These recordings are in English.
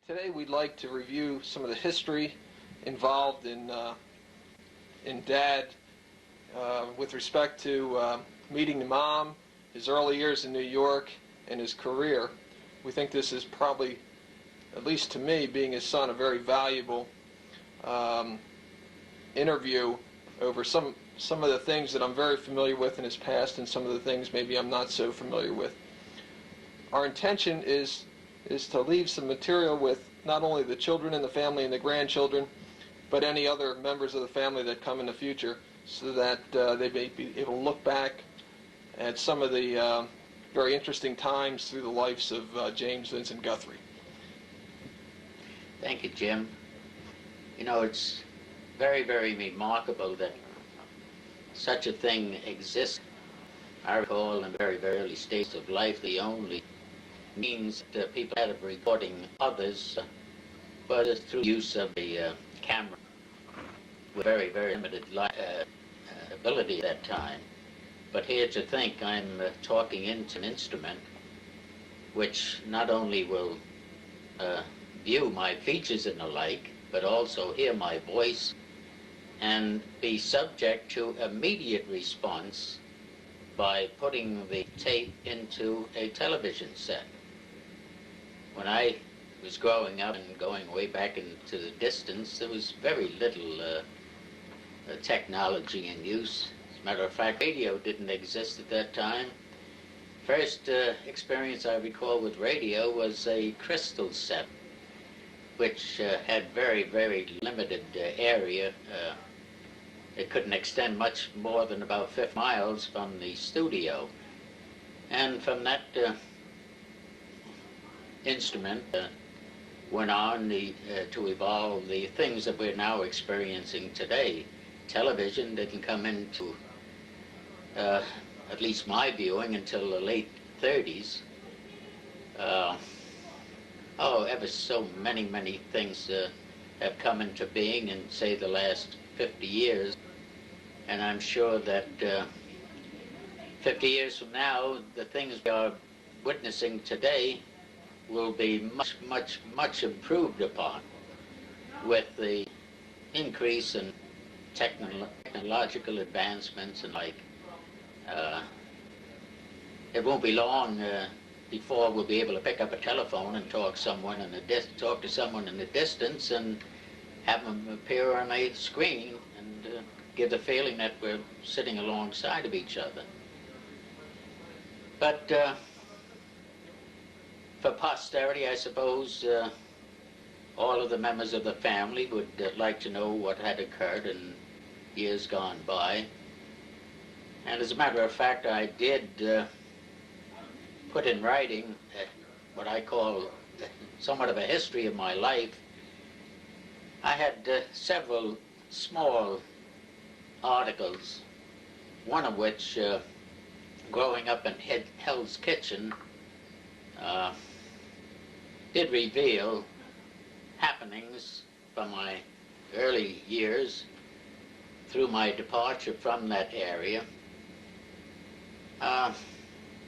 Today we'd like to review some of the history involved in Dad with respect to meeting the mom, his early years in New York, and his career. We think this is probably, at least to me, being his son, a very valuable interview over some of the things that I'm very familiar with in his past and some of the things maybe I'm not so familiar with. Our intention is to leave some material with not only the children and the family and the grandchildren, but any other members of the family that come in the future, so that they may be able to look back at some of the very interesting times through the lives of James Vincent Guthrie. Thank you, Jim. You know, it's very, very remarkable that such a thing exists. I recall in the very, very early stages of life, the only means that people had of recording others was through use of the camera, with very, very limited ability at that time. But here to think I'm talking into an instrument which not only will view my features and the like, but also hear my voice and be subject to immediate response by putting the tape into a television set. When I was growing up and going way back into the distance, there was very little technology in use. As a matter of fact, radio didn't exist at that time. First experience I recall with radio was a crystal set, which had very, very limited area. It couldn't extend much more than about 50 miles from the studio. And from that instrument went on to evolve the things that we're now experiencing today. Television didn't come into, at least my viewing, until the late 30s. Ever so many things have come into being in, say, the last 50 years. And I'm sure that 50 years from now, the things we are witnessing today will be much improved upon with the increase in technological advancements and like. It won't be long before we'll be able to pick up a telephone and talk to someone in the distance and have them appear on a screen and give the feeling that we're sitting alongside of each other. But for posterity, I suppose all of the members of the family would like to know what had occurred in years gone by. And as a matter of fact, I did put in writing what I call somewhat of a history of my life. I had several small articles, one of which, growing up in Hell's Kitchen, did reveal happenings from my early years through my departure from that area.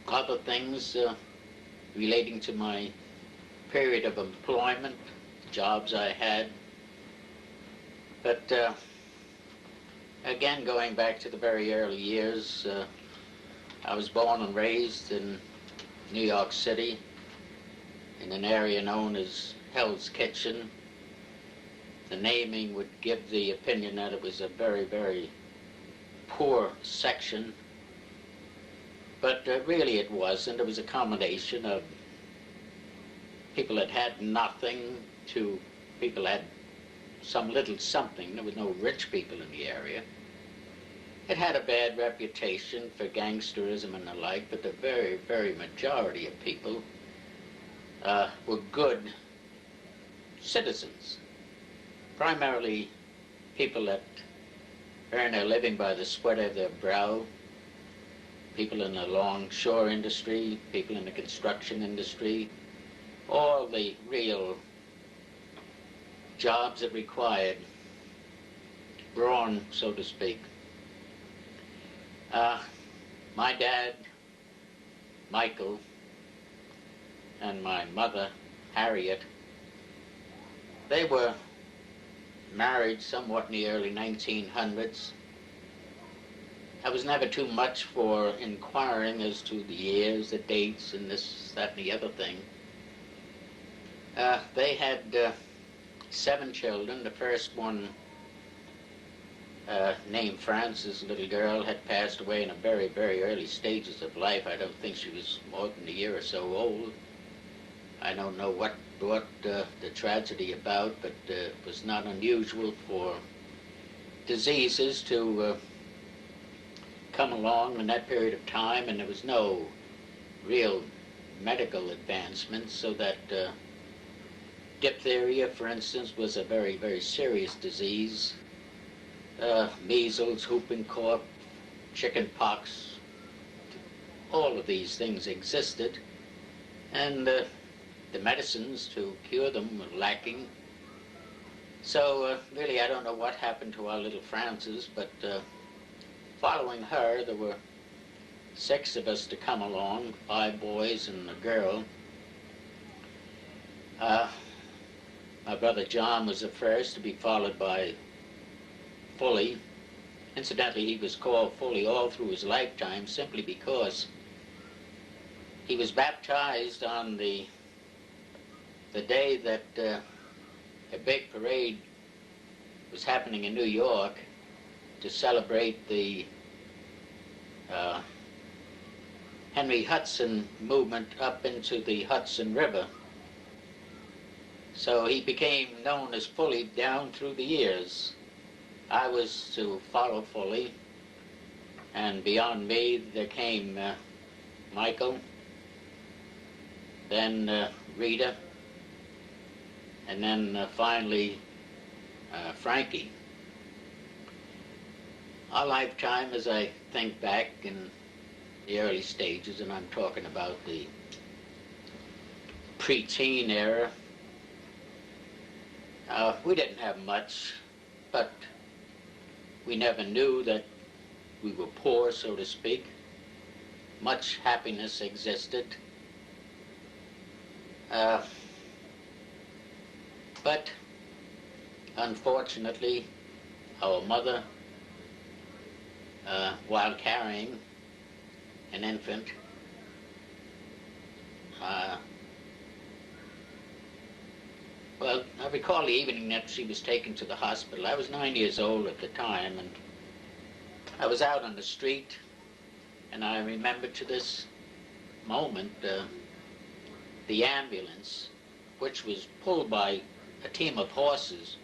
Other things relating to my period of employment, jobs I had. But again, going back to the very early years, I was born and raised in New York City in an area known as Hell's Kitchen. The naming would give the opinion that it was a very, very poor section, but really it wasn't. It was a combination of people that had nothing to people that had some little something. There was no rich people in the area. It had a bad reputation for gangsterism and the like, but the very, very majority of people were good citizens. Primarily people that earn their living by the sweat of their brow, people in the longshore industry, people in the construction industry, all the real jobs that required brawn, so to speak. My dad, Michael, and my mother, Harriet, They were married somewhat in the early 1900s. I was never too much for inquiring as to the years, the dates, and this, that, and the other thing. They had 7 children. The first one, named Frances, a little girl, had passed away in the very, very early stages of life. I don't think she was more than a year or so old. I don't know what the tragedy about, but it was not unusual for diseases to come along in that period of time, and there was no real medical advancements, so that diphtheria, for instance, was a very, very serious disease. Measles, whooping cough, chicken pox, all of these things existed, and the medicines to cure them were lacking. So really I don't know what happened to our little Frances, but following her there were 6 of us to come along, 5 boys and a girl. My brother John was the first, to be followed by Fully. Incidentally, he was called Fully all through his lifetime simply because he was baptized on the day that a big parade was happening in New York to celebrate the Henry Hudson movement up into the Hudson River. So he became known as Fully down through the years. I was to follow Fully, and beyond me there came Michael, then Rita, and then finally Frankie. Our lifetime, as I think back in the early stages, and I'm talking about the pre-teen era, we didn't have much, but we never knew that we were poor, so to speak. Much happiness existed. But unfortunately, our mother, while carrying an infant, well, I recall the evening that she was taken to the hospital. I was 9 years old at the time, and I was out on the street, and I remember to this moment the ambulance, which was pulled by a team of horses.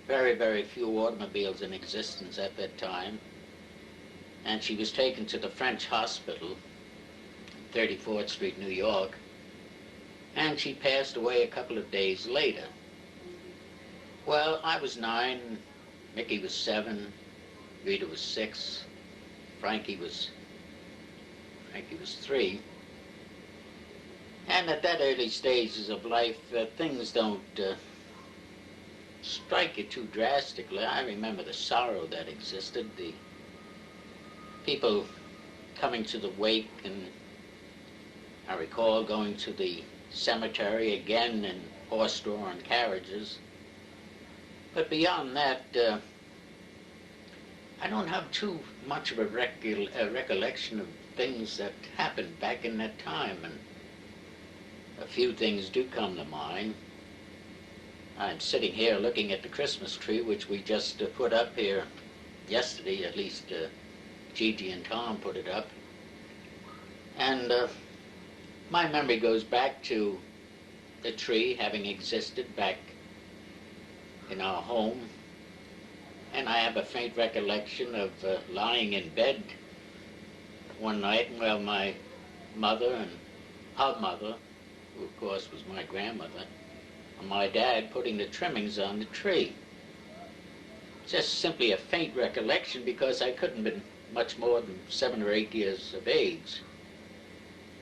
Very, very few automobiles in existence at that time. And she was taken to the French hospital, 34th Street, New York. And she passed away a couple of days later. Well, I was 9, Mickey was 7, Rita was 6, Frankie was 3. And at that early stages of life, things don't strike you too drastically. I remember the sorrow that existed, the people coming to the wake, and I recall going to the cemetery again in horse-drawn carriages. But beyond that, I don't have too much of a recollection of things that happened back in that time, and a few things do come to mind. I'm sitting here looking at the Christmas tree, which we just put up here yesterday, at least Gigi and Tom put it up. And my memory goes back to the tree having existed back in our home. And I have a faint recollection of lying in bed one night while my mother and her mother, who of course was my grandmother, and my dad putting the trimmings on the tree. Just simply a faint recollection, because I couldn't have been much more than 7 or 8 years of age.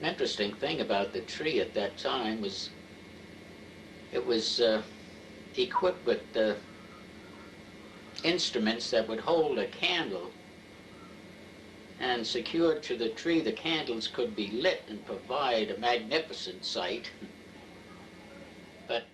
An interesting thing about the tree at that time was it was equipped with instruments that would hold a candle, and secured to the tree, the candles could be lit and provide a magnificent sight. But